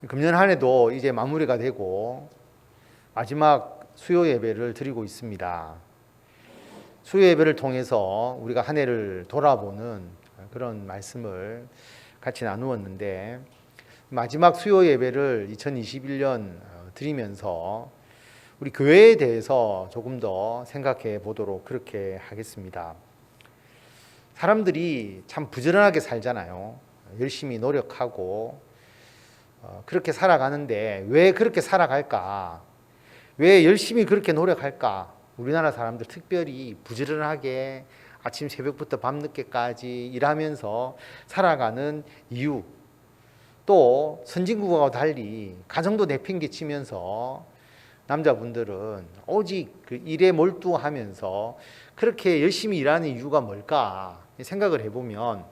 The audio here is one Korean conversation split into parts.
금년 한 해도 이제 마무리가 되고 마지막 수요 예배를 드리고 있습니다. 수요 예배를 통해서 우리가 한 해를 돌아보는 그런 말씀을 같이 나누었는데, 마지막 수요 예배를 2021년 드리면서 우리 교회에 대해서 조금 더 생각해 보도록 그렇게 하겠습니다. 사람들이 참 부지런하게 살잖아요. 열심히 노력하고 그렇게 살아가는데 왜 그렇게 살아갈까? 왜 열심히 그렇게 노력할까? 우리나라 사람들 특별히 부지런하게 아침 새벽부터 밤늦게까지 일하면서 살아가는 이유, 또 선진국과 달리 가정도 내팽개치면서 남자분들은 오직 그 일에 몰두하면서 그렇게 열심히 일하는 이유가 뭘까 생각을 해보면,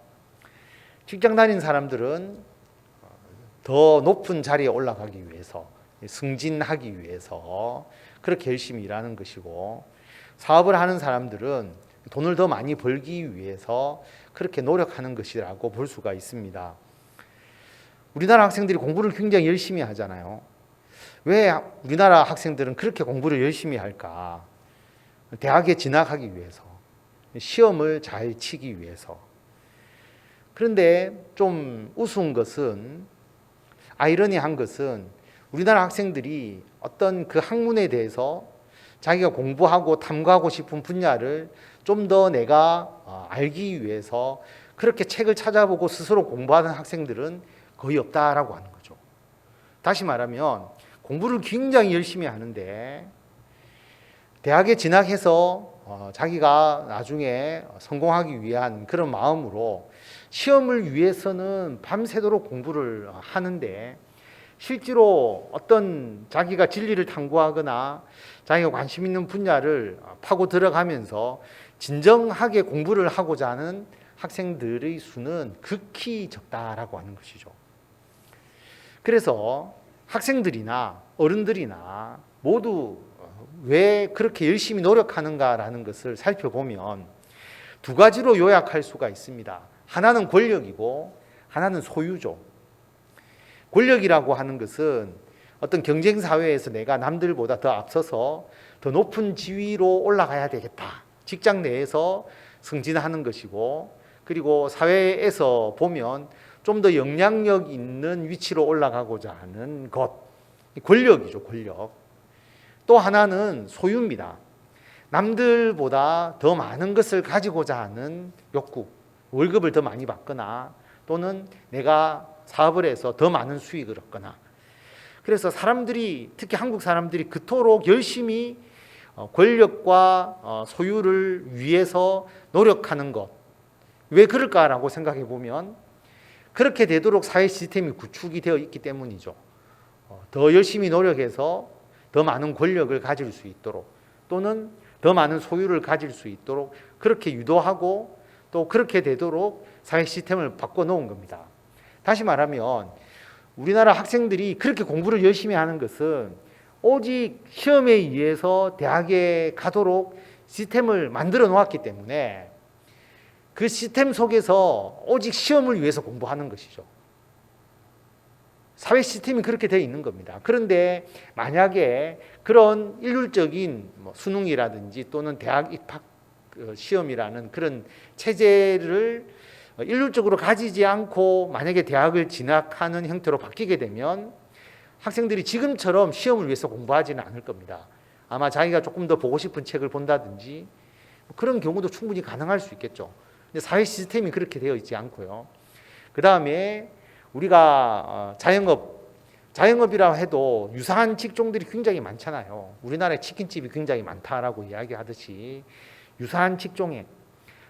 직장 다니는 사람들은 더 높은 자리에 올라가기 위해서, 승진하기 위해서 그렇게 열심히 일하는 것이고, 사업을 하는 사람들은 돈을 더 많이 벌기 위해서 그렇게 노력하는 것이라고 볼 수가 있습니다. 우리나라 학생들이 공부를 굉장히 열심히 하잖아요. 왜 우리나라 학생들은 그렇게 공부를 열심히 할까? 대학에 진학하기 위해서, 시험을 잘 치기 위해서. 그런데 좀 우스운 것은, 아이러니한 것은, 우리나라 학생들이 어떤 그 학문에 대해서 자기가 공부하고 탐구하고 싶은 분야를 좀 더 내가 알기 위해서 그렇게 책을 찾아보고 스스로 공부하는 학생들은 거의 없다라고 하는 거죠. 다시 말하면 공부를 굉장히 열심히 하는데 대학에 진학해서 자기가 나중에 성공하기 위한 그런 마음으로 시험을 위해서는 밤새도록 공부를 하는데, 실제로 어떤 자기가 진리를 탐구하거나 자기가 관심 있는 분야를 파고 들어가면서 진정하게 공부를 하고자 하는 학생들의 수는 극히 적다라고 하는 것이죠. 그래서 학생들이나 어른들이나 모두 왜 그렇게 열심히 노력하는가라는 것을 살펴보면 두 가지로 요약할 수가 있습니다. 하나는 권력이고 하나는 소유죠. 권력이라고 하는 것은 어떤 경쟁 사회에서 내가 남들보다 더 앞서서 더 높은 지위로 올라가야 되겠다, 직장 내에서 승진하는 것이고, 그리고 사회에서 보면 좀 더 영향력 있는 위치로 올라가고자 하는 것, 권력이죠, 권력. 또 하나는 소유입니다. 남들보다 더 많은 것을 가지고자 하는 욕구, 월급을 더 많이 받거나 또는 내가 사업을 해서 더 많은 수익을 얻거나. 그래서 사람들이, 특히 한국 사람들이 그토록 열심히 권력과 소유를 위해서 노력하는 것, 왜 그럴까라고 생각해 보면 그렇게 되도록 사회 시스템이 구축이 되어 있기 때문이죠. 더 열심히 노력해서 더 많은 권력을 가질 수 있도록, 또는 더 많은 소유를 가질 수 있도록 그렇게 유도하고, 또 그렇게 되도록 사회 시스템을 바꿔놓은 겁니다. 다시 말하면 우리나라 학생들이 그렇게 공부를 열심히 하는 것은 오직 시험에 의해서 대학에 가도록 시스템을 만들어 놓았기 때문에 그 시스템 속에서 오직 시험을 위해서 공부하는 것이죠. 사회 시스템이 그렇게 되어 있는 겁니다. 그런데 만약에 그런 일률적인 수능이라든지 또는 대학 입학 시험이라는 그런 체제를 일률적으로 가지지 않고 만약에 대학을 진학하는 형태로 바뀌게 되면 학생들이 지금처럼 시험을 위해서 공부하지는 않을 겁니다. 아마 자기가 조금 더 보고 싶은 책을 본다든지 그런 경우도 충분히 가능할 수 있겠죠. 근데 사회 시스템이 그렇게 되어 있지 않고요. 그 다음에 우리가 자영업이라 해도 유사한 직종들이 굉장히 많잖아요. 우리나라에 치킨집이 굉장히 많다라고 이야기하듯이 유사한 직종에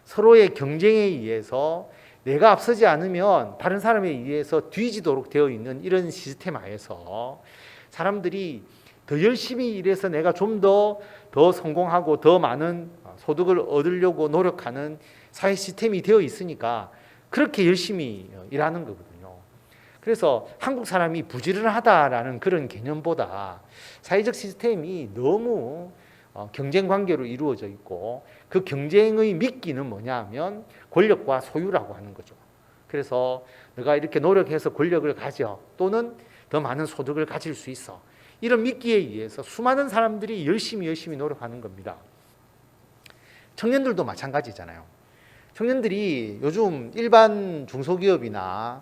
서로의 경쟁에 의해서 내가 앞서지 않으면 다른 사람에 의해서 뒤지도록 되어 있는 이런 시스템 하에서 사람들이 더 열심히 일해서 내가 좀 더 성공하고 더 많은 소득을 얻으려고 노력하는 사회 시스템이 되어 있으니까 그렇게 열심히 일하는 거거든요. 그래서 한국 사람이 부지런하다라는 그런 개념보다 사회적 시스템이 너무 경쟁 관계로 이루어져 있고, 그 경쟁의 미끼는 뭐냐 하면 권력과 소유라고 하는 거죠. 그래서 내가 이렇게 노력해서 권력을 가져, 또는 더 많은 소득을 가질 수 있어. 이런 믿기에 의해서 수많은 사람들이 열심히 노력하는 겁니다. 청년들도 마찬가지잖아요. 청년들이 요즘 일반 중소기업이나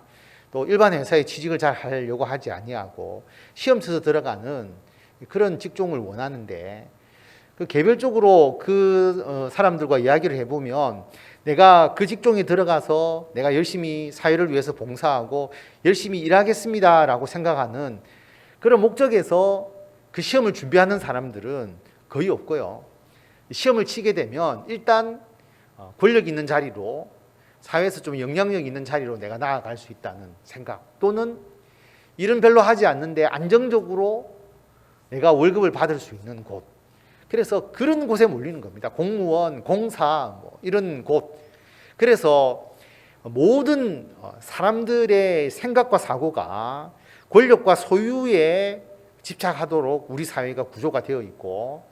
또 일반 회사에 취직을 잘 하려고 하지 아니하고 시험 쳐서 들어가는 그런 직종을 원하는데, 그 개별적으로 사람들과 이야기를 해보면 내가 그 직종에 들어가서 내가 열심히 사회를 위해서 봉사하고 열심히 일하겠습니다라고 생각하는 그런 목적에서 그 시험을 준비하는 사람들은 거의 없고요. 시험을 치게 되면 일단 권력 있는 자리로, 사회에서 좀 영향력 있는 자리로 내가 나아갈 수 있다는 생각, 또는 일은 별로 하지 않는데 안정적으로 내가 월급을 받을 수 있는 곳, 그래서 그런 곳에 몰리는 겁니다. 공무원, 공사 이런 곳. 그래서 모든 사람들의 생각과 사고가 권력과 소유에 집착하도록 우리 사회가 구조가 되어 있고,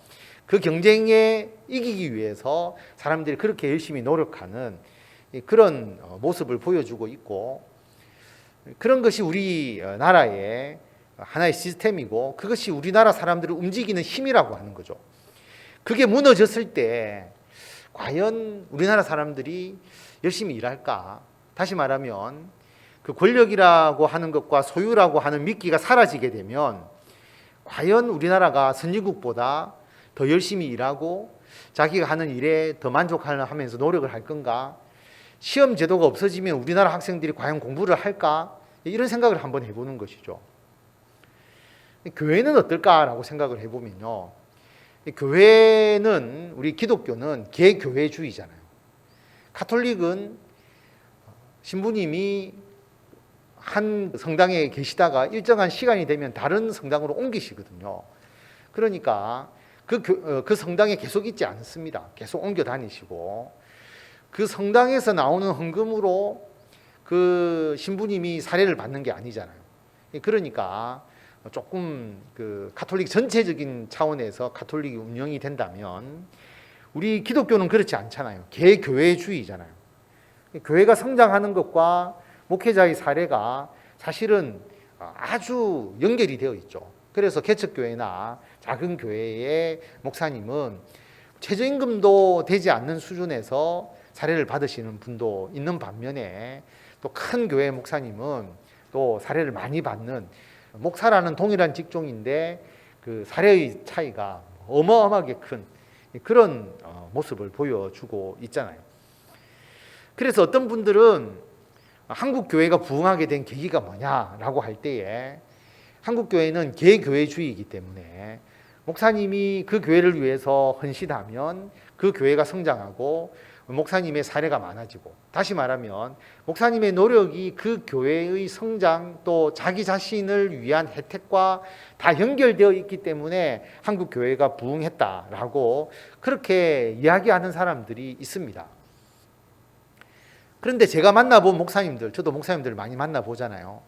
그 경쟁에 이기기 위해서 사람들이 그렇게 열심히 노력하는 그런 모습을 보여주고 있고, 그런 것이 우리 나라의 하나의 시스템이고, 그것이 우리나라 사람들을 움직이는 힘이라고 하는 거죠. 그게 무너졌을 때 과연 우리나라 사람들이 열심히 일할까? 다시 말하면 그 권력이라고 하는 것과 소유라고 하는 미끼가 사라지게 되면 과연 우리나라가 선진국보다 더 열심히 일하고 자기가 하는 일에 더 만족하면서 노력을 할 건가? 시험 제도가 없어지면 우리나라 학생들이 과연 공부를 할까? 이런 생각을 한번 해보는 것이죠. 교회는 어떨까라고 생각을 해보면요, 교회는, 우리 기독교는 개교회주의잖아요. 가톨릭은 신부님이 한 성당에 계시다가 일정한 시간이 되면 다른 성당으로 옮기시거든요. 그러니까 그 성당에 계속 있지 않습니다. 계속 옮겨 다니시고, 그 성당에서 나오는 헌금으로 그 신부님이 사례를 받는 게 아니잖아요. 그러니까 조금 그 가톨릭 전체적인 차원에서 가톨릭이 운영이 된다면, 우리 기독교는 그렇지 않잖아요. 개교회주의잖아요. 교회가 성장하는 것과 목회자의 사례가 사실은 아주 연결이 되어 있죠. 그래서 개척교회나 작은 교회의 목사님은 최저임금도 되지 않는 수준에서 사례를 받으시는 분도 있는 반면에, 또 큰 교회 목사님은 또 사례를 많이 받는, 목사라는 동일한 직종인데 그 사례의 차이가 어마어마하게 큰 그런 모습을 보여주고 있잖아요. 그래서 어떤 분들은 한국 교회가 부흥하게 된 계기가 뭐냐라고 할 때에, 한국 교회는 개교회주의이기 때문에 목사님이 그 교회를 위해서 헌신하면 그 교회가 성장하고 목사님의 사례가 많아지고, 다시 말하면 목사님의 노력이 그 교회의 성장, 또 자기 자신을 위한 혜택과 다 연결되어 있기 때문에 한국 교회가 부흥했다라고 그렇게 이야기하는 사람들이 있습니다. 그런데 제가 만나본 목사님들, 저도 목사님들을 많이 만나보잖아요.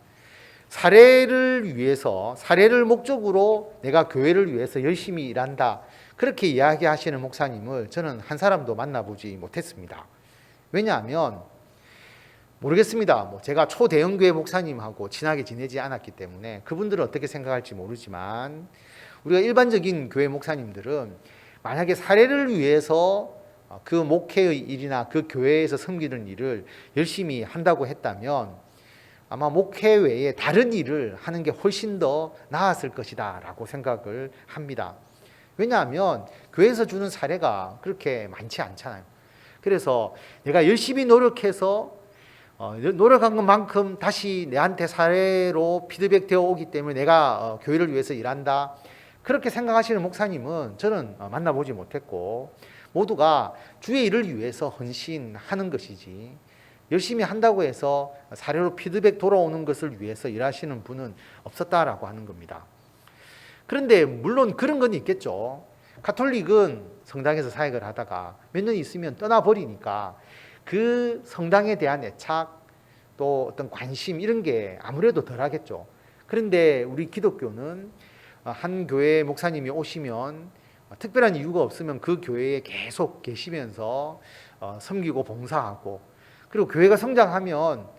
사례를 위해서, 사례를 목적으로 내가 교회를 위해서 열심히 일한다, 그렇게 이야기하시는 목사님을 저는 한 사람도 만나보지 못했습니다. 왜냐하면 모르겠습니다. 제가 초대형교회 목사님하고 친하게 지내지 않았기 때문에 그분들은 어떻게 생각할지 모르지만, 우리가 일반적인 교회 목사님들은 만약에 사례를 위해서 그 목회의 일이나 그 교회에서 섬기는 일을 열심히 한다고 했다면 아마 목회 외에 다른 일을 하는 게 훨씬 더 나았을 것이다 라고 생각을 합니다. 왜냐하면 교회에서 주는 사례가 그렇게 많지 않잖아요. 그래서 내가 열심히 노력해서 노력한 것만큼 다시 내한테 사례로 피드백 되어 오기 때문에 내가 교회를 위해서 일한다, 그렇게 생각하시는 목사님은 저는 만나보지 못했고, 모두가 주의 일을 위해서 헌신하는 것이지 열심히 한다고 해서 사례로 피드백 돌아오는 것을 위해서 일하시는 분은 없었다라고 하는 겁니다. 그런데 물론 그런 건 있겠죠. 가톨릭은 성당에서 사역을 하다가 몇 년 있으면 떠나버리니까 그 성당에 대한 애착, 또 어떤 관심, 이런 게 아무래도 덜하겠죠. 그런데 우리 기독교는 한 교회 목사님이 오시면 특별한 이유가 없으면 그 교회에 계속 계시면서 섬기고 봉사하고, 그리고 교회가 성장하면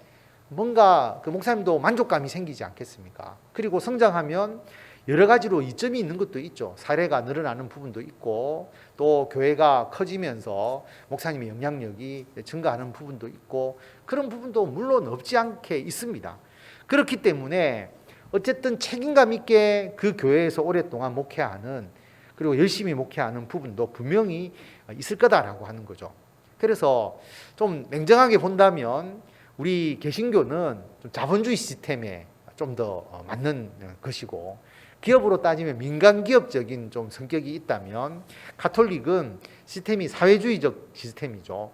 뭔가 그 목사님도 만족감이 생기지 않겠습니까? 그리고 성장하면 여러 가지로 이점이 있는 것도 있죠. 사례가 늘어나는 부분도 있고, 또 교회가 커지면서 목사님의 영향력이 증가하는 부분도 있고, 그런 부분도 물론 없지 않게 있습니다. 그렇기 때문에 어쨌든 책임감 있게 그 교회에서 오랫동안 목회하는, 그리고 열심히 목회하는 부분도 분명히 있을 거다라고 하는 거죠. 그래서 좀 냉정하게 본다면 우리 개신교는 좀 자본주의 시스템에 좀 더 맞는 것이고, 기업으로 따지면 민간 기업적인 좀 성격이 있다면 가톨릭은 시스템이 사회주의적 시스템이죠.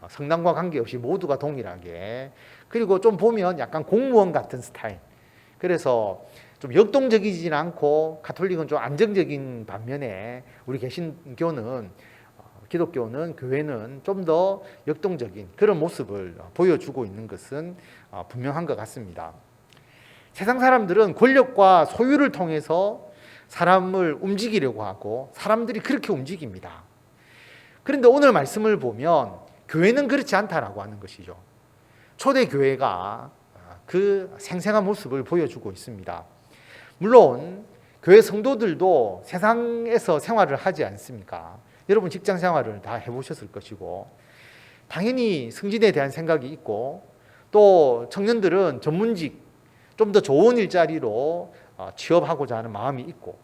성당과 관계없이 모두가 동일하게, 그리고 좀 보면 약간 공무원 같은 스타일. 그래서 좀 역동적이진 않고 가톨릭은 좀 안정적인 반면에 우리 개신교는, 기독교는, 교회는 좀 더 역동적인 그런 모습을 보여주고 있는 것은 분명한 것 같습니다. 세상 사람들은 권력과 소유를 통해서 사람을 움직이려고 하고 사람들이 그렇게 움직입니다. 그런데 오늘 말씀을 보면 교회는 그렇지 않다라고 하는 것이죠. 초대교회가 그 생생한 모습을 보여주고 있습니다. 물론 교회 성도들도 세상에서 생활을 하지 않습니까? 여러분 직장 생활을 다 해보셨을 것이고, 당연히 승진에 대한 생각이 있고, 또 청년들은 전문직, 좀 더 좋은 일자리로 취업하고자 하는 마음이 있고,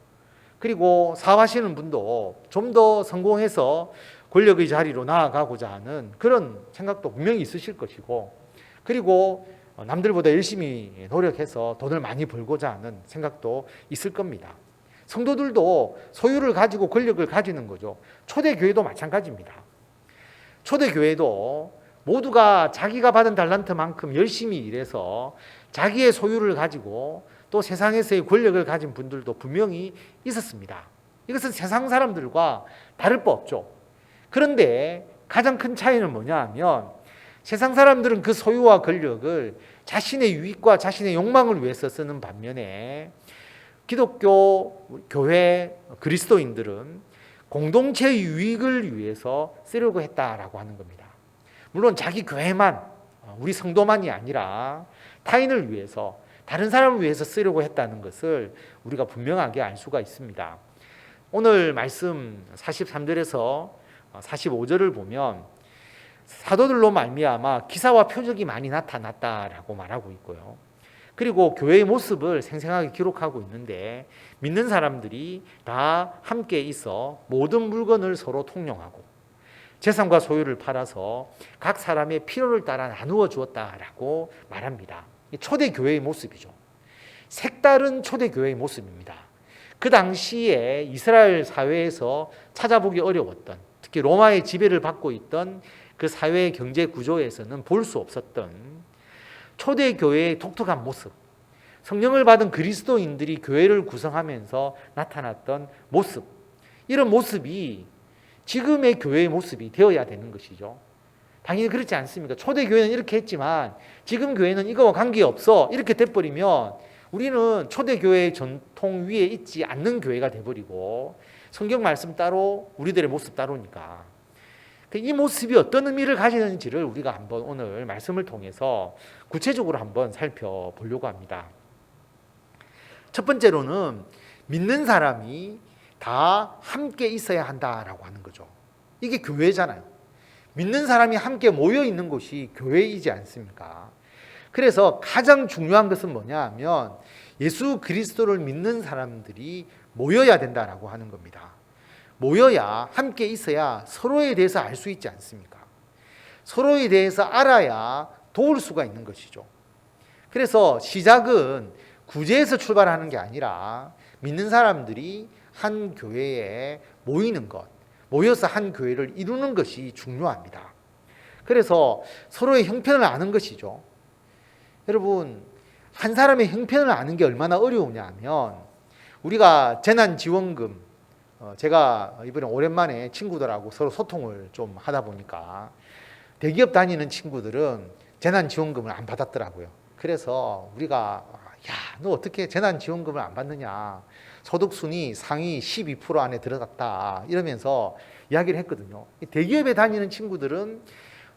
그리고 사업하시는 분도 좀 더 성공해서 권력의 자리로 나아가고자 하는 그런 생각도 분명히 있으실 것이고, 그리고 남들보다 열심히 노력해서 돈을 많이 벌고자 하는 생각도 있을 겁니다. 성도들도 소유를 가지고 권력을 가지는 거죠. 초대교회도 마찬가지입니다. 초대교회도 모두가 자기가 받은 달란트만큼 열심히 일해서 자기의 소유를 가지고 또 세상에서의 권력을 가진 분들도 분명히 있었습니다. 이것은 세상 사람들과 다를 바 없죠. 그런데 가장 큰 차이는 뭐냐 하면, 세상 사람들은 그 소유와 권력을 자신의 유익과 자신의 욕망을 위해서 쓰는 반면에, 기독교 교회 그리스도인들은 공동체의 유익을 위해서 쓰려고 했다라고 하는 겁니다. 물론 자기 교회만, 우리 성도만이 아니라 타인을 위해서, 다른 사람을 위해서 쓰려고 했다는 것을 우리가 분명하게 알 수가 있습니다. 오늘 말씀 43절에서 45절을 보면 사도들로 말미암아 기사와 표적이 많이 나타났다라고 말하고 있고요. 그리고 교회의 모습을 생생하게 기록하고 있는데, 믿는 사람들이 다 함께 있어 모든 물건을 서로 통용하고 재산과 소유를 팔아서 각 사람의 필요를 따라 나누어 주었다라고 말합니다. 초대교회의 모습이죠. 색다른 초대교회의 모습입니다. 그 당시에 이스라엘 사회에서 찾아보기 어려웠던, 특히 로마의 지배를 받고 있던 그 사회 경제 구조에서는 볼 수 없었던 초대교회의 독특한 모습, 성령을 받은 그리스도인들이 교회를 구성하면서 나타났던 모습, 이런 모습이 지금의 교회의 모습이 되어야 되는 것이죠. 당연히 그렇지 않습니까? 초대교회는 이렇게 했지만 지금 교회는 이거와 관계없어, 이렇게 돼버리면 우리는 초대교회의 전통 위에 있지 않는 교회가 돼버리고, 성경 말씀 따로 우리들의 모습 따로니까 이 모습이 어떤 의미를 가지는지를 우리가 한번 오늘 말씀을 통해서 구체적으로 한번 살펴보려고 합니다. 첫 번째로는 믿는 사람이 다 함께 있어야 한다라고 하는 거죠. 이게 교회잖아요. 믿는 사람이 함께 모여 있는 곳이 교회이지 않습니까? 그래서 가장 중요한 것은 뭐냐 하면 예수 그리스도를 믿는 사람들이 모여야 된다라고 하는 겁니다. 모여야, 함께 있어야 서로에 대해서 알 수 있지 않습니까? 서로에 대해서 알아야 도울 수가 있는 것이죠. 그래서 시작은 구제에서 출발하는 게 아니라 믿는 사람들이 한 교회에 모이는 것, 모여서 한 교회를 이루는 것이 중요합니다. 그래서 서로의 형편을 아는 것이죠. 여러분, 한 사람의 형편을 아는 게 얼마나 어려우냐 하면, 우리가 재난지원금, 제가 이번에 오랜만에 친구들하고 서로 소통을 좀 하다 보니까 대기업 다니는 친구들은 재난지원금을 안 받았더라고요. 그래서 우리가 너 어떻게 재난지원금을 안 받느냐, 소득순위 상위 12% 안에 들어갔다 이러면서 이야기를 했거든요. 대기업에 다니는 친구들은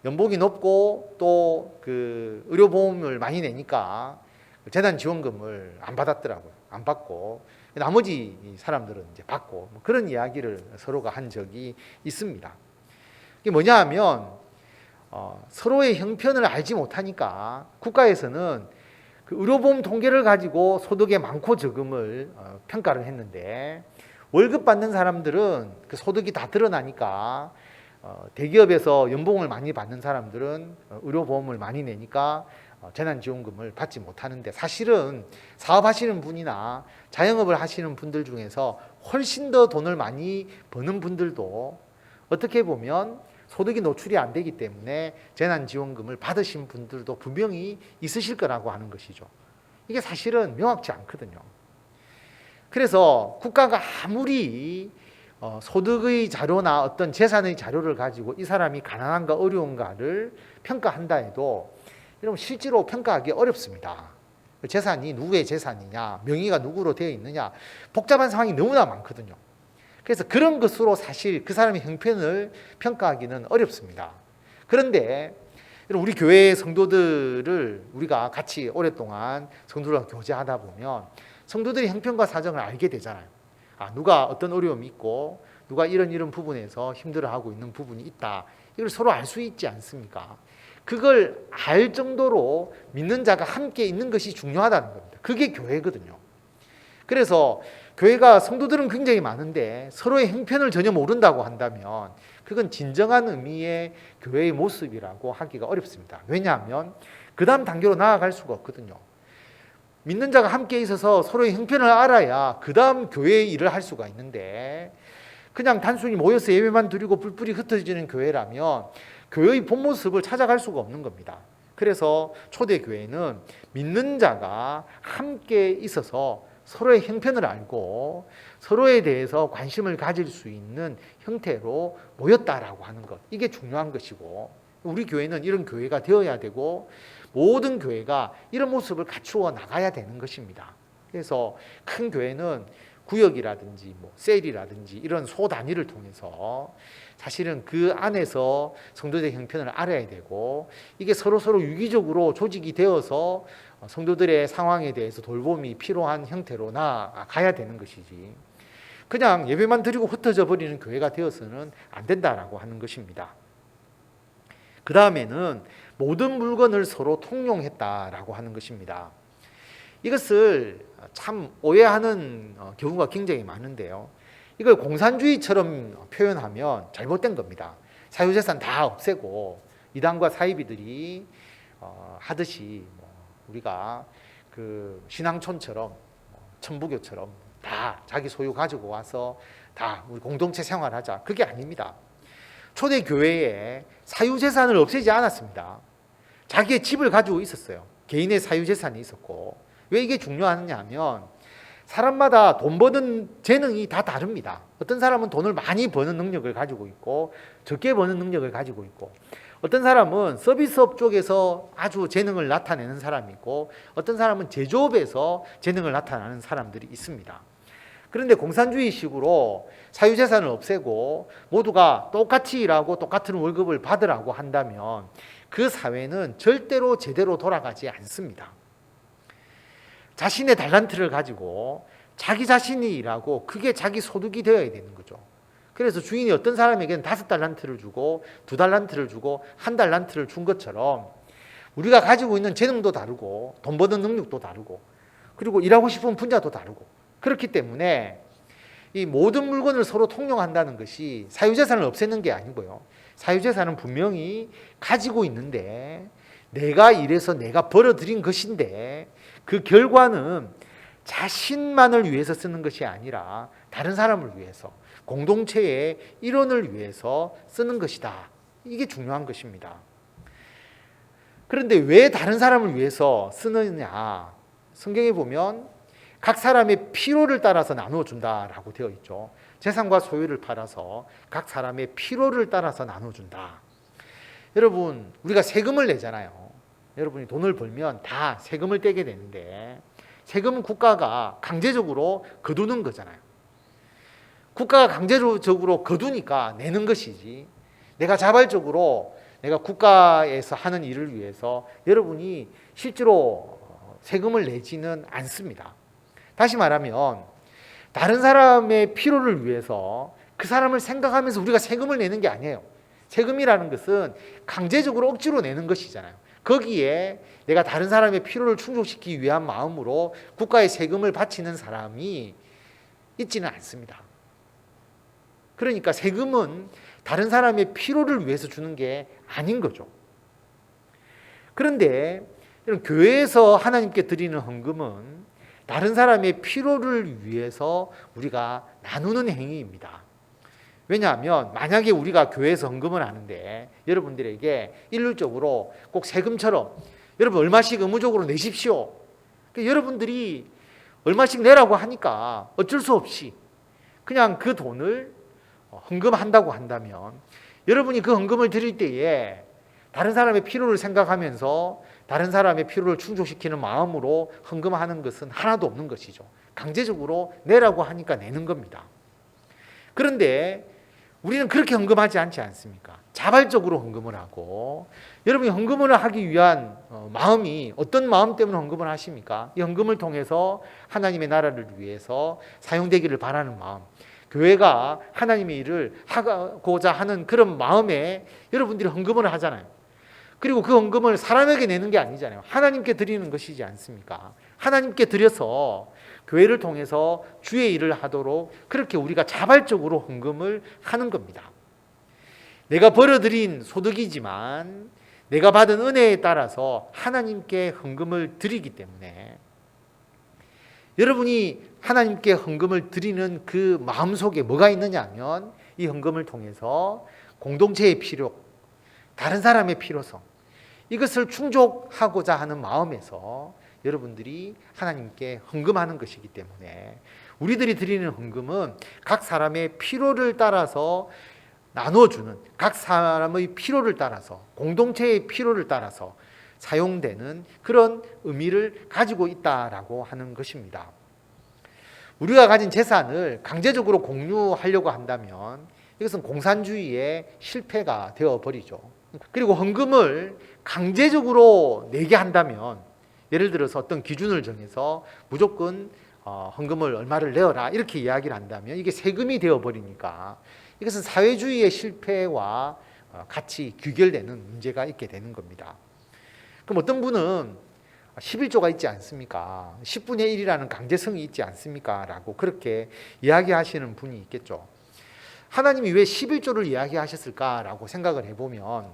연봉이 높고 또 그 의료보험을 많이 내니까 재난지원금을 안 받았더라고요. 안 받고 나머지 사람들은 이제 받고 뭐 그런 이야기를 서로가 한 적이 있습니다. 이게 뭐냐 하면 서로의 형편을 알지 못하니까 국가에서는 그 의료보험 통계를 가지고 소득의 많고 적음을 평가를 했는데 월급 받는 사람들은 그 소득이 다 드러나니까 대기업에서 연봉을 많이 받는 사람들은 의료보험을 많이 내니까 재난지원금을 받지 못하는데 사실은 사업하시는 분이나 자영업을 하시는 분들 중에서 훨씬 더 돈을 많이 버는 분들도 어떻게 보면 소득이 노출이 안 되기 때문에 재난지원금을 받으신 분들도 분명히 있으실 거라고 하는 것이죠. 이게 사실은 명확치 않거든요. 그래서 국가가 아무리 소득의 자료나 어떤 재산의 자료를 가지고 이 사람이 가난한가 어려운가를 평가한다 해도 여러분 실제로 평가하기 어렵습니다. 재산이 누구의 재산이냐, 명의가 누구로 되어 있느냐, 복잡한 상황이 너무나 많거든요. 그래서 그런 것으로 사실 그 사람의 형편을 평가하기는 어렵습니다. 그런데 우리 교회 성도들을 우리가 같이 오랫동안 성도들과 교제하다 보면 성도들의 형편과 사정을 알게 되잖아요. 누가 어떤 어려움이 있고 누가 이런 부분에서 힘들어하고 있는 부분이 있다. 이걸 서로 알 수 있지 않습니까? 그걸 알 정도로 믿는 자가 함께 있는 것이 중요하다는 겁니다. 그게 교회거든요. 그래서 교회가 성도들은 굉장히 많은데 서로의 형편을 전혀 모른다고 한다면 그건 진정한 의미의 교회의 모습이라고 하기가 어렵습니다. 왜냐하면 그 다음 단계로 나아갈 수가 없거든요. 믿는 자가 함께 있어서 서로의 형편을 알아야 그 다음 교회의 일을 할 수가 있는데 그냥 단순히 모여서 예배만 드리고 뿔뿔이 흩어지는 교회라면 교회의 본 모습을 찾아갈 수가 없는 겁니다. 그래서 초대교회는 믿는 자가 함께 있어서 서로의 형편을 알고 서로에 대해서 관심을 가질 수 있는 형태로 모였다라고 하는 것, 이게 중요한 것이고 우리 교회는 이런 교회가 되어야 되고 모든 교회가 이런 모습을 갖추어 나가야 되는 것입니다. 그래서 큰 교회는 구역이라든지 셀이라든지 이런 소단위를 통해서 사실은 그 안에서 성도들의 형편을 알아야 되고 이게 서로 유기적으로 조직이 되어서 성도들의 상황에 대해서 돌봄이 필요한 형태로 나아가야 되는 것이지 그냥 예배만 드리고 흩어져 버리는 교회가 되어서는 안 된다라고 하는 것입니다. 그 다음에는 모든 물건을 서로 통용했다라고 하는 것입니다. 이것을 참 오해하는 경우가 굉장히 많은데요. 이걸 공산주의처럼 표현하면 잘못된 겁니다. 사유재산 다 없애고 이단과 사이비들이 하듯이 우리가 그 신앙촌처럼 천부교처럼 다 자기 소유 가지고 와서 다 우리 공동체 생활하자. 그게 아닙니다. 초대 교회에 사유재산을 없애지 않았습니다. 자기의 집을 가지고 있었어요. 개인의 사유재산이 있었고 왜 이게 중요하냐 하면 사람마다 돈 버는 재능이 다 다릅니다. 어떤 사람은 돈을 많이 버는 능력을 가지고 있고 적게 버는 능력을 가지고 있고 어떤 사람은 서비스업 쪽에서 아주 재능을 나타내는 사람이 있고 어떤 사람은 제조업에서 재능을 나타내는 사람들이 있습니다. 그런데 공산주의식으로 사유재산을 없애고 모두가 똑같이 일하고 똑같은 월급을 받으라고 한다면 그 사회는 절대로 제대로 돌아가지 않습니다. 자신의 달란트를 가지고 자기 자신이 일하고 그게 자기 소득이 되어야 되는 거죠. 그래서 주인이 어떤 사람에게는 5달란트를 주고 2달란트를 주고 1달란트를 준 것처럼 우리가 가지고 있는 재능도 다르고 돈 버는 능력도 다르고 그리고 일하고 싶은 분야도 다르고 그렇기 때문에 이 모든 물건을 서로 통용한다는 것이 사유재산을 없애는 게 아니고요. 사유재산은 분명히 가지고 있는데 내가 일해서 내가 벌어들인 것인데 그 결과는 자신만을 위해서 쓰는 것이 아니라 다른 사람을 위해서 공동체의 일원을 위해서 쓰는 것이다. 이게 중요한 것입니다. 그런데 왜 다른 사람을 위해서 쓰느냐? 성경에 보면 각 사람의 필요를 따라서 나누어준다라고 되어 있죠. 재산과 소유를 팔아서 각 사람의 필요를 따라서 나눠준다. 여러분, 우리가 세금을 내잖아요. 여러분이 돈을 벌면 다 세금을 떼게 되는데 세금은 국가가 강제적으로 거두는 거잖아요. 국가가 강제적으로 거두니까 내는 것이지 내가 자발적으로 내가 국가에서 하는 일을 위해서 여러분이 실제로 세금을 내지는 않습니다. 다시 말하면 다른 사람의 필요를 위해서 그 사람을 생각하면서 우리가 세금을 내는 게 아니에요. 세금이라는 것은 강제적으로 억지로 내는 것이잖아요. 거기에 내가 다른 사람의 필요를 충족시키기 위한 마음으로 국가에 세금을 바치는 사람이 있지는 않습니다. 그러니까 세금은 다른 사람의 필요를 위해서 주는 게 아닌 거죠. 그런데 이런 교회에서 하나님께 드리는 헌금은 다른 사람의 필요를 위해서 우리가 나누는 행위입니다. 왜냐하면 만약에 우리가 교회에서 헌금을 하는데 여러분들에게 일률적으로 꼭 세금처럼 여러분 얼마씩 의무적으로 내십시오. 그러니까 여러분들이 얼마씩 내라고 하니까 어쩔 수 없이 그냥 그 돈을 헌금한다고 한다면 여러분이 그 헌금을 드릴 때에 다른 사람의 필요를 생각하면서 다른 사람의 필요를 충족시키는 마음으로 헌금하는 것은 하나도 없는 것이죠. 강제적으로 내라고 하니까 내는 겁니다. 그런데 우리는 그렇게 헌금하지 않지 않습니까? 자발적으로 헌금을 하고 여러분이 헌금을 하기 위한 마음이 어떤 마음 때문에 헌금을 하십니까? 이 헌금을 통해서 하나님의 나라를 위해서 사용되기를 바라는 마음, 교회가 하나님의 일을 하고자 하는 그런 마음에 여러분들이 헌금을 하잖아요. 그리고 그 헌금을 사람에게 내는 게 아니잖아요. 하나님께 드리는 것이지 않습니까? 하나님께 드려서 교회를 통해서 주의 일을 하도록 그렇게 우리가 자발적으로 헌금을 하는 겁니다. 내가 벌어들인 소득이지만 내가 받은 은혜에 따라서 하나님께 헌금을 드리기 때문에 여러분이 하나님께 헌금을 드리는 그 마음속에 뭐가 있느냐 하면 이 헌금을 통해서 공동체의 필요, 다른 사람의 필요성, 이것을 충족하고자 하는 마음에서 여러분들이 하나님께 헌금하는 것이기 때문에 우리들이 드리는 헌금은 각 사람의 필요를 따라서 나눠주는, 각 사람의 필요를 따라서, 공동체의 필요를 따라서 사용되는 그런 의미를 가지고 있다라고 하는 것입니다. 우리가 가진 재산을 강제적으로 공유하려고 한다면 이것은 공산주의의 실패가 되어버리죠. 그리고 헌금을 강제적으로 내게 한다면 예를 들어서 어떤 기준을 정해서 무조건 헌금을 얼마를 내어라 이렇게 이야기를 한다면 이게 세금이 되어버리니까 이것은 사회주의의 실패와 같이 귀결되는 문제가 있게 되는 겁니다. 그럼 어떤 분은 11조가 있지 않습니까? 10분의 1이라는 강제성이 있지 않습니까? 라고 그렇게 이야기하시는 분이 있겠죠. 하나님이 왜 11조를 이야기하셨을까라고 생각을 해보면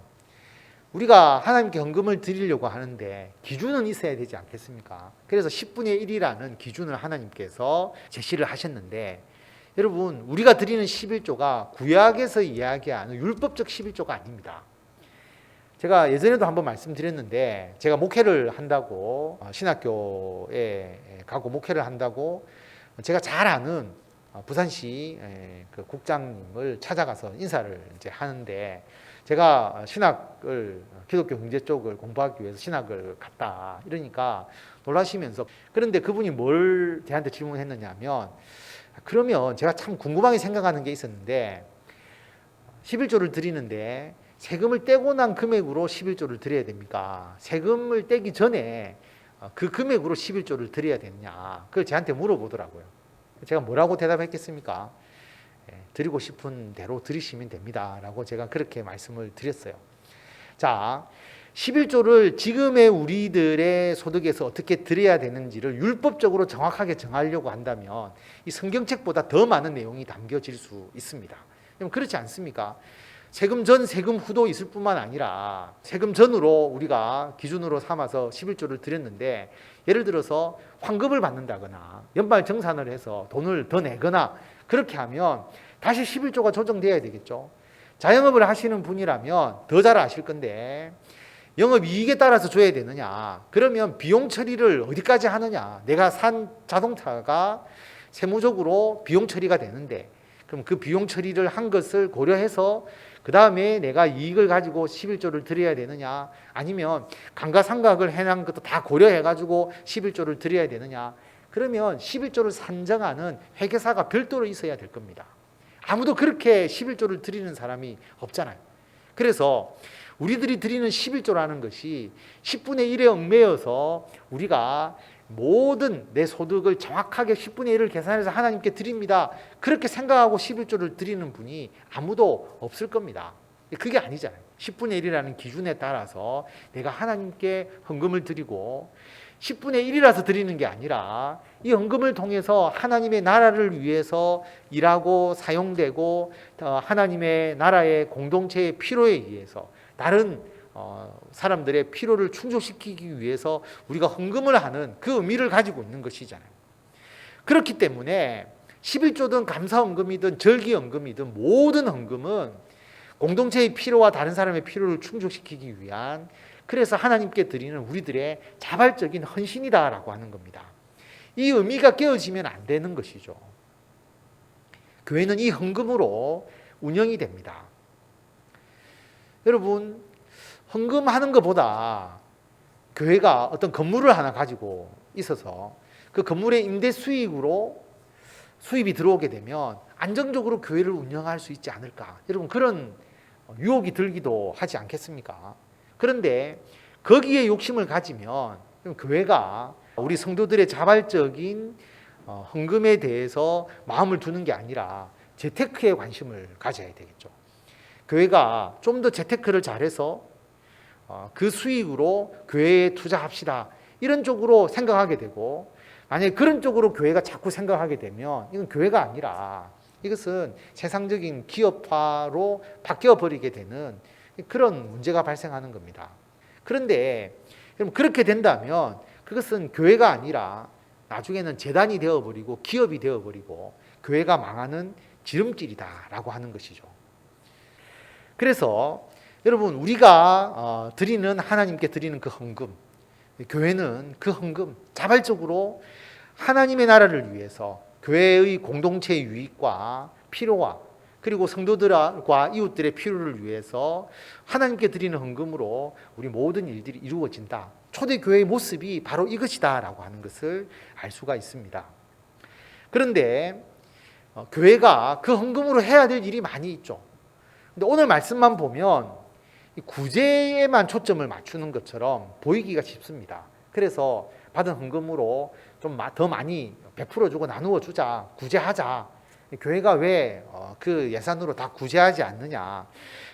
우리가 하나님께 헌금을 드리려고 하는데 기준은 있어야 되지 않겠습니까? 그래서 10분의 1이라는 기준을 하나님께서 제시를 하셨는데 여러분 우리가 드리는 11조가 구약에서 이야기하는 율법적 11조가 아닙니다. 제가 예전에도 한번 말씀드렸는데 제가 목회를 한다고 신학교에 가고 목회를 한다고 제가 잘 아는 부산시 그 국장님을 찾아가서 인사를 이제 하는데 제가 신학을 기독교 경제 쪽을 공부하기 위해서 신학을 갔다 이러니까 놀라시면서 그런데 그분이 뭘 저한테 질문했느냐면 그러면 제가 참 궁금하게 생각하는 게 있었는데 11조를 드리는데 세금을 떼고 난 금액으로 11조를 드려야 됩니까? 세금을 떼기 전에 그 금액으로 11조를 드려야 되느냐 그걸 저한테 물어보더라고요. 제가 뭐라고 대답했겠습니까? 드리고 싶은 대로 드리시면 됩니다 라고 제가 그렇게 말씀을 드렸어요. 자, 11조를 지금의 우리들의 소득에서 어떻게 드려야 되는지를 율법적으로 정확하게 정하려고 한다면 이 성경책보다 더 많은 내용이 담겨질 수 있습니다. 그럼 그렇지 않습니까? 세금 전, 세금 후도 있을 뿐만 아니라 세금 전으로 우리가 기준으로 삼아서 11조를 드렸는데 예를 들어서 환급을 받는다거나 연말 정산을 해서 돈을 더 내거나 그렇게 하면 다시 11조가 조정돼야 되겠죠. 자영업을 하시는 분이라면 더 잘 아실 건데 영업이익에 따라서 줘야 되느냐 그러면 비용 처리를 어디까지 하느냐 내가 산 자동차가 세무적으로 비용 처리가 되는데 그럼 그 비용 처리를 한 것을 고려해서 그 다음에 내가 이익을 가지고 11조를 드려야 되느냐 아니면 감가상각을 해놓은 것도 다 고려해가지고 11조를 드려야 되느냐 그러면 11조를 산정하는 회계사가 별도로 있어야 될 겁니다. 아무도 그렇게 11조를 드리는 사람이 없잖아요. 그래서 우리들이 드리는 11조라는 것이 10분의 1에 얽매여서 우리가 모든 내 소득을 정확하게 10분의 1을 계산해서 하나님께 드립니다. 그렇게 생각하고 11조를 드리는 분이 아무도 없을 겁니다. 그게 아니잖아요. 10분의 1이라는 기준에 따라서 내가 하나님께 헌금을 드리고 10분의 1이라서 드리는 게 아니라 이 헌금을 통해서 하나님의 나라를 위해서 일하고 사용되고 하나님의 나라의 공동체의 필요에 의해서 다른 사람들의 필요를 충족시키기 위해서 우리가 헌금을 하는 그 의미를 가지고 있는 것이잖아요. 그렇기 때문에 11조든 감사헌금이든 절기헌금이든 모든 헌금은 공동체의 필요와 다른 사람의 필요를 충족시키기 위한, 그래서 하나님께 드리는 우리들의 자발적인 헌신이다라고 하는 겁니다. 이 의미가 깨어지면 안 되는 것이죠. 교회는 이 헌금으로 운영이 됩니다. 여러분, 헌금하는 것보다 교회가 어떤 건물을 하나 가지고 있어서 그 건물의 임대 수익으로 수입이 들어오게 되면 안정적으로 교회를 운영할 수 있지 않을까, 여러분 그런 유혹이 들기도 하지 않겠습니까? 그런데 거기에 욕심을 가지면 교회가 우리 성도들의 자발적인 헌금에 대해서 마음을 두는 게 아니라 재테크에 관심을 가져야 되겠죠. 교회가 좀 더 재테크를 잘해서 그 수익으로 교회에 투자합시다, 이런 쪽으로 생각하게 되고, 만약에 그런 쪽으로 교회가 자꾸 생각하게 되면 이건 교회가 아니라 이것은 세상적인 기업화로 바뀌어 버리게 되는 그런 문제가 발생하는 겁니다. 그런데 그렇게 된다면 그것은 교회가 아니라 나중에는 재단이 되어버리고 기업이 되어버리고 교회가 망하는 지름길이다라고 하는 것이죠. 그래서 여러분, 우리가 드리는, 하나님께 드리는 그 헌금, 교회는 그 헌금 자발적으로 하나님의 나라를 위해서 교회의 공동체의 유익과 필요와 그리고 성도들과 이웃들의 필요를 위해서 하나님께 드리는 헌금으로 우리 모든 일들이 이루어진다. 초대교회의 모습이 바로 이것이다 라고 하는 것을 알 수가 있습니다. 그런데 교회가 그 헌금으로 해야 될 일이 많이 있죠. 근데 오늘 말씀만 보면 구제에만 초점을 맞추는 것처럼 보이기가 쉽습니다. 그래서 받은 헌금으로 좀 더 많이 베풀어 주고 나누어 주자, 구제하자. 교회가 왜 그 예산으로 다 구제하지 않느냐,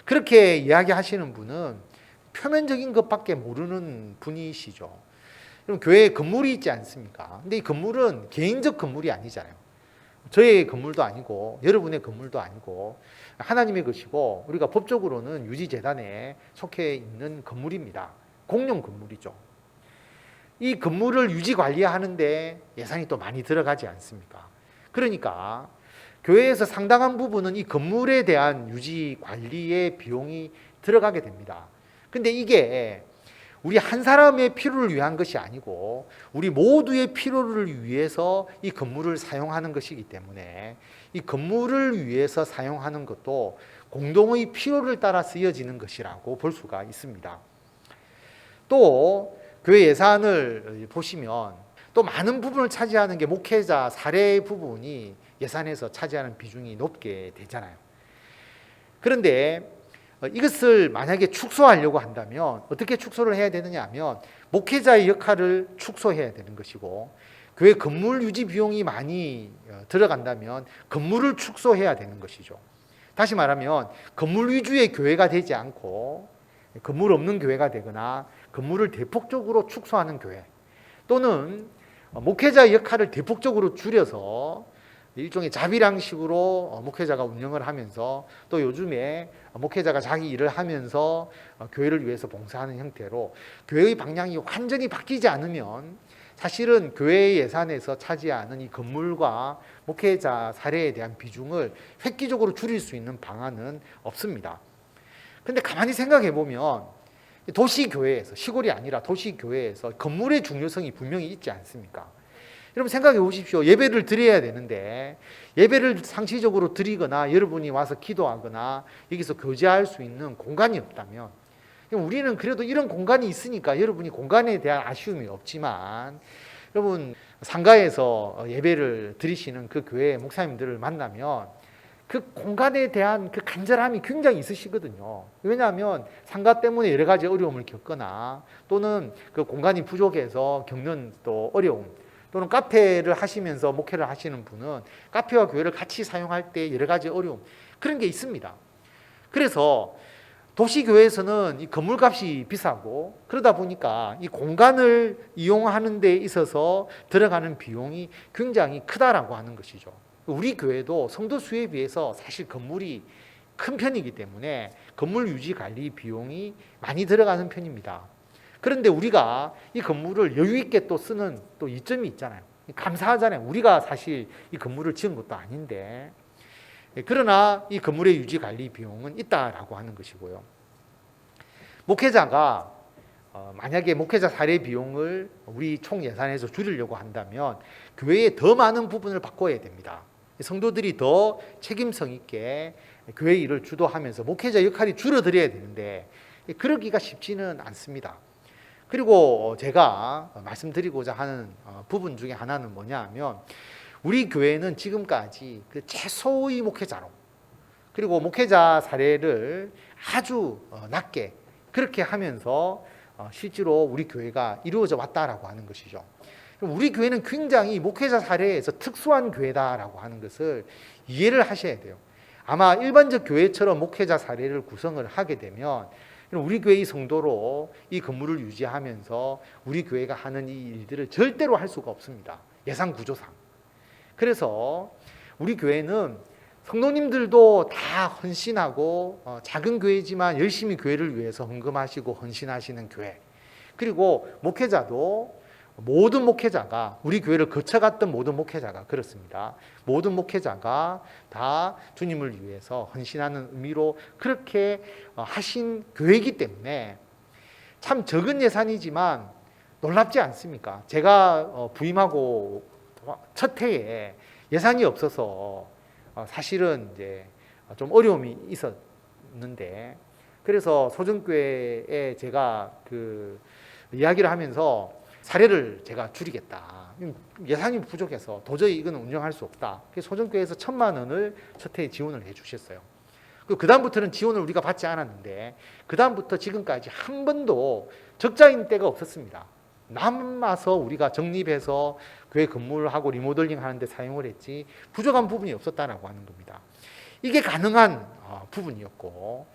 그렇게 이야기하시는 분은 표면적인 것밖에 모르는 분이시죠. 그럼 교회에 건물이 있지 않습니까? 근데 이 건물은 개인적 건물이 아니잖아요. 저의 건물도 아니고 여러분의 건물도 아니고 하나님의 것이고 우리가 법적으로는 유지재단에 속해 있는 건물입니다. 공용 건물이죠. 이 건물을 유지 관리하는데 예산이 또 많이 들어가지 않습니까? 그러니까 교회에서 상당한 부분은 이 건물에 대한 유지 관리의 비용이 들어가게 됩니다. 근데 이게 우리 한 사람의 필요를 위한 것이 아니고 우리 모두의 필요를 위해서 이 건물을 사용하는 것이기 때문에 이 건물을 위해서 사용하는 것도 공동의 필요를 따라 쓰여지는 것이라고 볼 수가 있습니다. 또 교회 예산을 보시면 또 많은 부분을 차지하는 게 목회자 사례 부분이 예산에서 차지하는 비중이 높게 되잖아요. 그런데 이것을 만약에 축소하려고 한다면 어떻게 축소를 해야 되느냐 하면 목회자의 역할을 축소해야 되는 것이고, 교회 건물 유지 비용이 많이 들어간다면 건물을 축소해야 되는 것이죠. 다시 말하면 건물 위주의 교회가 되지 않고 건물 없는 교회가 되거나 건물을 대폭적으로 축소하는 교회, 또는 목회자의 역할을 대폭적으로 줄여서 일종의 자비량식으로 목회자가 운영을 하면서 또 요즘에 목회자가 자기 일을 하면서 교회를 위해서 봉사하는 형태로 교회의 방향이 완전히 바뀌지 않으면 사실은 교회의 예산에서 차지하는 이 건물과 목회자 사례에 대한 비중을 획기적으로 줄일 수 있는 방안은 없습니다. 그런데 가만히 생각해 보면 도시교회에서, 시골이 아니라 도시교회에서 건물의 중요성이 분명히 있지 않습니까? 여러분 생각해 보십시오. 예배를 드려야 되는데 예배를 상시적으로 드리거나 여러분이 와서 기도하거나 여기서 교제할 수 있는 공간이 없다면, 우리는 그래도 이런 공간이 있으니까 여러분이 공간에 대한 아쉬움이 없지만, 여러분 상가에서 예배를 드리시는 그 교회 목사님들을 만나면 그 공간에 대한 그 간절함이 굉장히 있으시거든요. 왜냐하면 상가 때문에 여러 가지 어려움을 겪거나 또는 그 공간이 부족해서 겪는 또 어려움, 또는 카페를 하시면서 목회를 하시는 분은 카페와 교회를 같이 사용할 때 여러 가지 어려움, 그런 게 있습니다. 그래서 도시교회에서는 이 건물값이 비싸고 그러다 보니까 이 공간을 이용하는 데 있어서 들어가는 비용이 굉장히 크다라고 하는 것이죠. 우리 교회도 성도 수에 비해서 사실 건물이 큰 편이기 때문에 건물 유지 관리 비용이 많이 들어가는 편입니다. 그런데 우리가 이 건물을 여유 있게 또 쓰는 또 이점이 있잖아요. 감사하잖아요. 우리가 사실 이 건물을 지은 것도 아닌데, 그러나 이 건물의 유지 관리 비용은 있다라고 하는 것이고요. 목회자가 만약에 목회자 사례 비용을 우리 총 예산에서 줄이려고 한다면 교회에 더 많은 부분을 바꿔야 됩니다. 성도들이 더 책임성 있게 교회 일을 주도하면서 목회자 역할이 줄어들어야 되는데 그러기가 쉽지는 않습니다. 그리고 제가 말씀드리고자 하는 부분 중에 하나는 뭐냐 하면, 우리 교회는 지금까지 그 최소의 목회자로, 그리고 목회자 사례를 아주 낮게 그렇게 하면서 실제로 우리 교회가 이루어져 왔다라고 하는 것이죠. 우리 교회는 굉장히 목회자 사례에서 특수한 교회다라고 하는 것을 이해를 하셔야 돼요. 아마 일반적 교회처럼 목회자 사례를 구성을 하게 되면 우리 교회의 성도로 이 건물을 유지하면서 우리 교회가 하는 이 일들을 절대로 할 수가 없습니다. 예산 구조상. 그래서 우리 교회는 성도님들도 다 헌신하고 작은 교회지만 열심히 교회를 위해서 헌금하시고 헌신하시는 교회, 그리고 목회자도 모든 목회자가, 우리 교회를 거쳐갔던 모든 목회자가 그렇습니다. 모든 목회자가 다 주님을 위해서 헌신하는 의미로 그렇게 하신 교회이기 때문에 참 적은 예산이지만 놀랍지 않습니까? 제가 부임하고 첫 해에 예산이 없어서 사실은 이제 좀 어려움이 있었는데, 그래서 소정교회에 제가 그 이야기를 하면서 사례를 제가 줄이겠다. 예산이 부족해서 도저히 이건 운영할 수 없다. 그래서 소정교회에서 1,000만 원을 첫 해에 지원을 해 주셨어요. 그 다음부터는 지원을 우리가 받지 않았는데 그 다음부터 지금까지 한 번도 적자인 때가 없었습니다. 남아서 우리가 적립해서 교회 건물하고 리모델링 하는데 사용을 했지 부족한 부분이 없었다라고 하는 겁니다. 이게 가능한 부분이었고,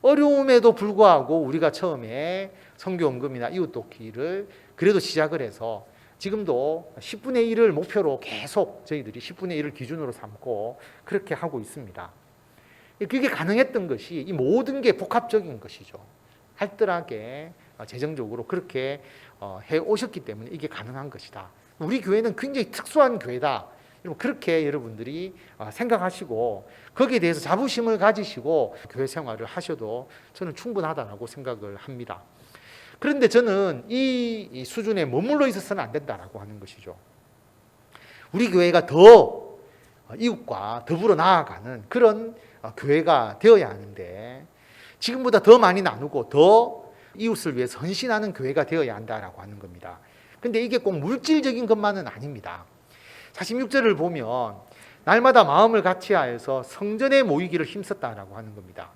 어려움에도 불구하고 우리가 처음에 선교원금이나 이웃돕기를 그래도 시작을 해서 지금도 10분의 1을 목표로 계속 저희들이 10분의 1을 기준으로 삼고 그렇게 하고 있습니다. 그게 가능했던 것이 이 모든 게 복합적인 것이죠. 알뜰하게 재정적으로 그렇게 해 오셨기 때문에 이게 가능한 것이다. 우리 교회는 굉장히 특수한 교회다. 그렇게 여러분들이 생각하시고 거기에 대해서 자부심을 가지시고 교회 생활을 하셔도 저는 충분하다고 생각을 합니다. 그런데 저는 이 수준에 머물러 있어서는 안 된다라고 하는 것이죠. 우리 교회가 더 이웃과 더불어 나아가는 그런 교회가 되어야 하는데, 지금보다 더 많이 나누고 더 이웃을 위해서 헌신하는 교회가 되어야 한다라고 하는 겁니다. 근데 이게 꼭 물질적인 것만은 아닙니다. 46절을 보면 날마다 마음을 같이하여서 성전에 모이기를 힘썼다라고 하는 겁니다.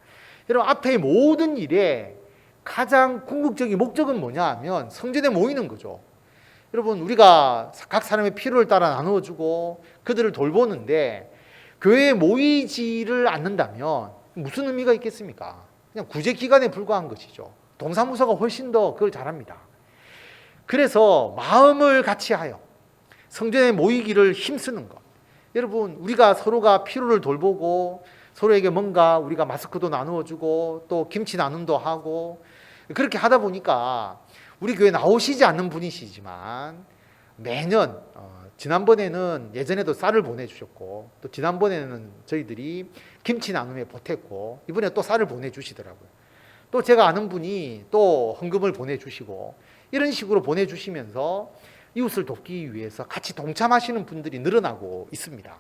여러분, 앞에 모든 일에 가장 궁극적인 목적은 뭐냐 하면 성전에 모이는 거죠. 여러분, 우리가 각 사람의 필요를 따라 나누어주고 그들을 돌보는데 교회에 모이지를 않는다면 무슨 의미가 있겠습니까? 그냥 구제기간에 불과한 것이죠. 동사무소가 훨씬 더 그걸 잘합니다. 그래서 마음을 같이하여 성전에 모이기를 힘쓰는 것. 여러분, 우리가 서로가 필요를 돌보고 서로에게 뭔가 우리가 마스크도 나누어주고 또 김치 나눔도 하고 그렇게 하다 보니까 우리 교회 나오시지 않는 분이시지만 매년 지난번에는 예전에도 쌀을 보내주셨고 또 지난번에는 저희들이 김치 나눔에 보탰고 이번에 또 쌀을 보내주시더라고요. 또 제가 아는 분이 또 헌금을 보내주시고 이런 식으로 보내주시면서 이웃을 돕기 위해서 같이 동참하시는 분들이 늘어나고 있습니다.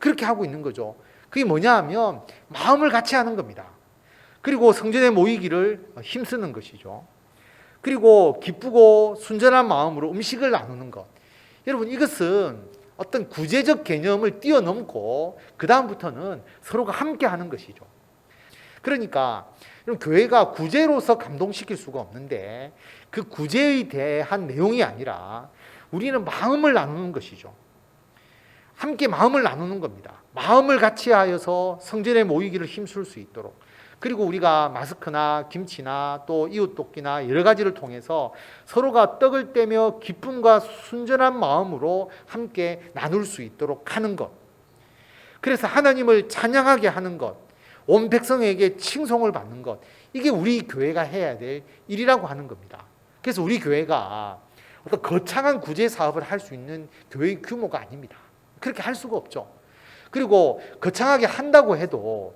그렇게 하고 있는 거죠. 그게 뭐냐 하면 마음을 같이 하는 겁니다. 그리고 성전에 모이기를 힘쓰는 것이죠. 그리고 기쁘고 순전한 마음으로 음식을 나누는 것. 여러분, 이것은 어떤 구제적 개념을 뛰어넘고 그 다음부터는 서로가 함께 하는 것이죠. 그러니까 교회가 구제로서 감동시킬 수가 없는데 그 구제에 대한 내용이 아니라 우리는 마음을 나누는 것이죠. 함께 마음을 나누는 겁니다. 마음을 같이 하여서 성전에 모이기를 힘쓸 수 있도록. 그리고 우리가 마스크나 김치나 또 이웃 돕기나 여러 가지를 통해서 서로가 떡을 떼며 기쁨과 순전한 마음으로 함께 나눌 수 있도록 하는 것. 그래서 하나님을 찬양하게 하는 것, 온 백성에게 칭송을 받는 것, 이게 우리 교회가 해야 될 일이라고 하는 겁니다. 그래서 우리 교회가 어떤 거창한 구제 사업을 할 수 있는 교회의 규모가 아닙니다. 그렇게 할 수가 없죠. 그리고 거창하게 한다고 해도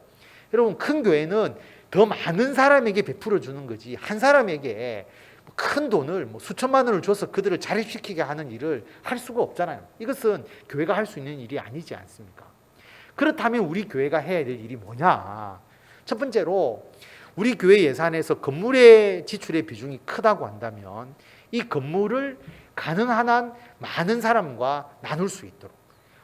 여러분, 큰 교회는 더 많은 사람에게 베풀어 주는 거지, 한 사람에게 큰 돈을 수천만 원을 줘서 그들을 자립시키게 하는 일을 할 수가 없잖아요. 이것은 교회가 할 수 있는 일이 아니지 않습니까? 그렇다면 우리 교회가 해야 될 일이 뭐냐? 첫 번째로 우리 교회 예산에서 건물의 지출의 비중이 크다고 한다면 이 건물을 가능한 한 많은 사람과 나눌 수 있도록,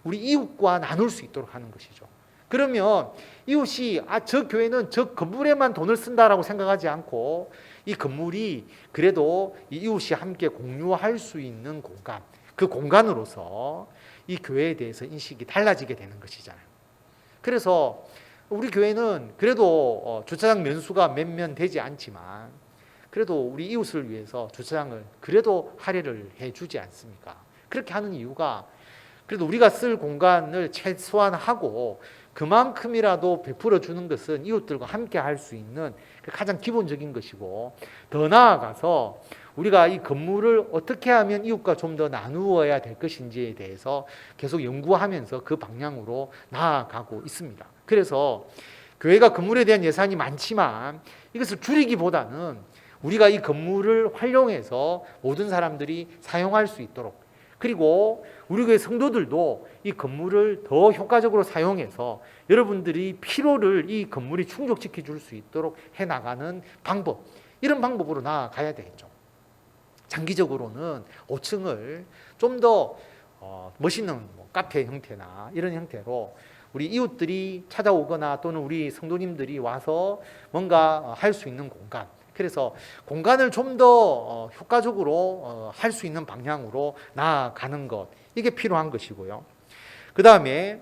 우리 이웃과 나눌 수 있도록 하는 것이죠. 그러면 이웃이 저 교회는 저 건물에만 돈을 쓴다라고 생각하지 않고 이 건물이 그래도 이 이웃이 함께 공유할 수 있는 공간, 그 공간으로서 이 교회에 대해서 인식이 달라지게 되는 것이잖아요. 그래서 우리 교회는 그래도 주차장 면수가 몇몇 되지 않지만 그래도 우리 이웃을 위해서 주차장을 그래도 할애를 해주지 않습니까? 그렇게 하는 이유가 그래도 우리가 쓸 공간을 최소한 하고 그만큼이라도 베풀어 주는 것은 이웃들과 함께 할 수 있는 가장 기본적인 것이고, 더 나아가서 우리가 이 건물을 어떻게 하면 이웃과 좀 더 나누어야 될 것인지에 대해서 계속 연구하면서 그 방향으로 나아가고 있습니다. 그래서 교회가 건물에 대한 예산이 많지만 이것을 줄이기보다는 우리가 이 건물을 활용해서 모든 사람들이 사용할 수 있도록, 그리고 우리 교회 성도들도 이 건물을 더 효과적으로 사용해서 여러분들이 필요를 이 건물이 충족시켜 줄 수 있도록 해나가는 방법, 이런 방법으로 나아가야 되겠죠. 장기적으로는 5층을 좀 더 멋있는 카페 형태나 이런 형태로 우리 이웃들이 찾아오거나 또는 우리 성도님들이 와서 뭔가 할 수 있는 공간, 그래서 공간을 좀 더 효과적으로 할 수 있는 방향으로 나아가는 것, 이게 필요한 것이고요. 그 다음에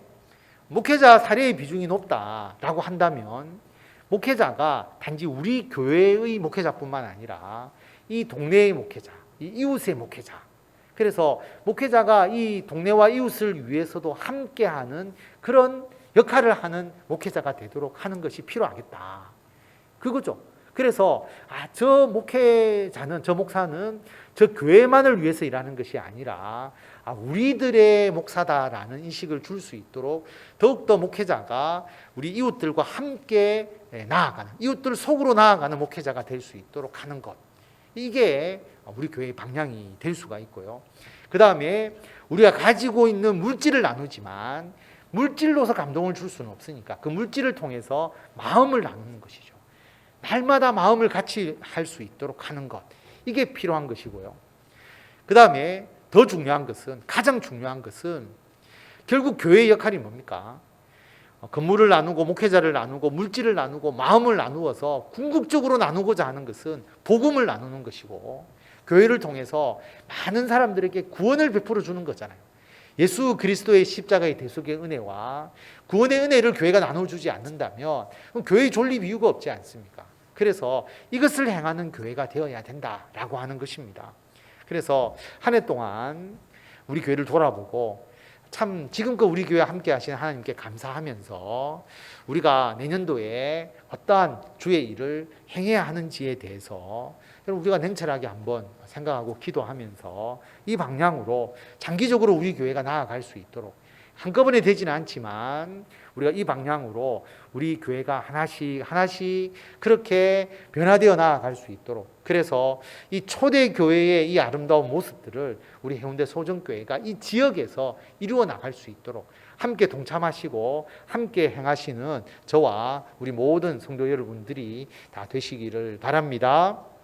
목회자 사례의 비중이 높다라고 한다면 목회자가 단지 우리 교회의 목회자뿐만 아니라 이 동네의 목회자, 이 이웃의 목회자, 그래서 목회자가 이 동네와 이웃을 위해서도 함께하는 그런 역할을 하는 목회자가 되도록 하는 것이 필요하겠다, 그거죠. 그래서 저 목회자는, 저 목사는 저 교회만을 위해서 일하는 것이 아니라 우리들의 목사다라는 인식을 줄 수 있도록 더욱더 목회자가 우리 이웃들과 함께 나아가는, 이웃들 속으로 나아가는 목회자가 될 수 있도록 하는 것, 이게 우리 교회의 방향이 될 수가 있고요. 그 다음에 우리가 가지고 있는 물질을 나누지만 물질로서 감동을 줄 수는 없으니까 그 물질을 통해서 마음을 나누는 것이죠. 날마다 마음을 같이 할 수 있도록 하는 것, 이게 필요한 것이고요. 그 다음에 더 중요한 것은, 가장 중요한 것은 결국 교회의 역할이 뭡니까? 건물을 나누고 목회자를 나누고 물질을 나누고 마음을 나누어서 궁극적으로 나누고자 하는 것은 복음을 나누는 것이고, 교회를 통해서 많은 사람들에게 구원을 베풀어 주는 거잖아요. 예수 그리스도의 십자가의 대속의 은혜와 구원의 은혜를 교회가 나눠주지 않는다면 그럼 교회의 존립 이유가 없지 않습니까? 그래서 이것을 행하는 교회가 되어야 된다라고 하는 것입니다. 그래서 한 해 동안 우리 교회를 돌아보고 참 지금껏 우리 교회와 함께 하신 하나님께 감사하면서 우리가 내년도에 어떠한 주의 일을 행해야 하는지에 대해서 우리가 냉철하게 한번 생각하고 기도하면서 이 방향으로 장기적으로 우리 교회가 나아갈 수 있도록, 한꺼번에 되지는 않지만 우리가 이 방향으로 우리 교회가 하나씩 하나씩 그렇게 변화되어 나아갈 수 있도록, 그래서 이 초대 교회의 이 아름다운 모습들을 우리 해운대 소정교회가 이 지역에서 이루어 나갈 수 있도록 함께 동참하시고 함께 행하시는 저와 우리 모든 성도 여러분들이 다 되시기를 바랍니다.